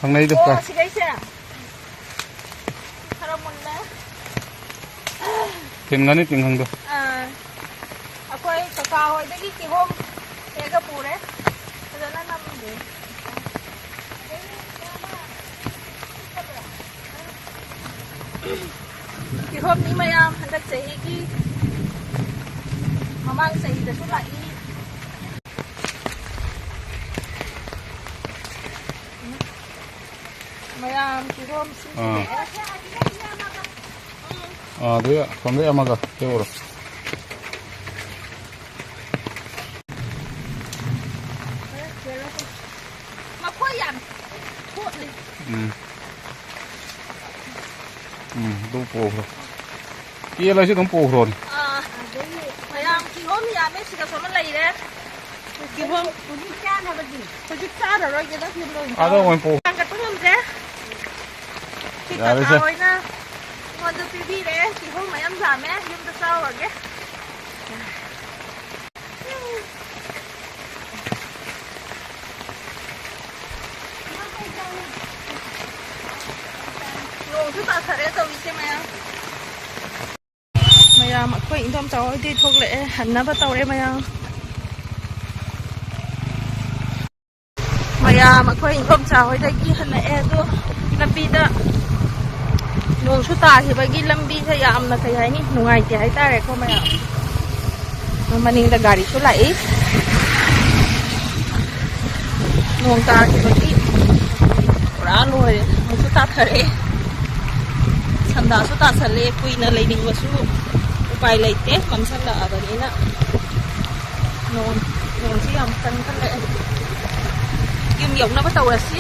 thằng này được rồi. Tiền ngân ít tiền hơn được. Eikhoi Kaka Yumdagi Kihom Yamna Pirak-a Kihom ni mayam handak sahi ki mamang sahi da su lai mayam Kihom sim Đấy ạ, còn đấy mà cả, thế rồi. mà khôi yam khôi đi Đúng phù rồi. Kia là chứ đúng phù rồi. mayam Kihom Yamna Pirak-a lai đấy Kihom tôi cha rồi cái đó thêm rồi Đâu ngoài phù. ăn cái tôm thế thì cả rồi na ngon được đi đấy Kihom mayam giảm ấy nhưng mà sao rồi cái Chú ta thare tàu đi xem mày mặc quần thom cháu đi thuộc lệ hẳn nó bắt tàu đấy mày mặc quần thom cháu ấy đây kia hẳn lệ tu làm gì đó nung chú ta thì bây giờ làm gì thì làm là cái này nung ai thì hay ta đấy không mày mình là gari chú lại nung ta thì bây giờ ra rồi chú ta thare Sanda su ta sale kui na lady wasu upai leite kamsala abanina non si am kan kan le yum yong na ba tawra si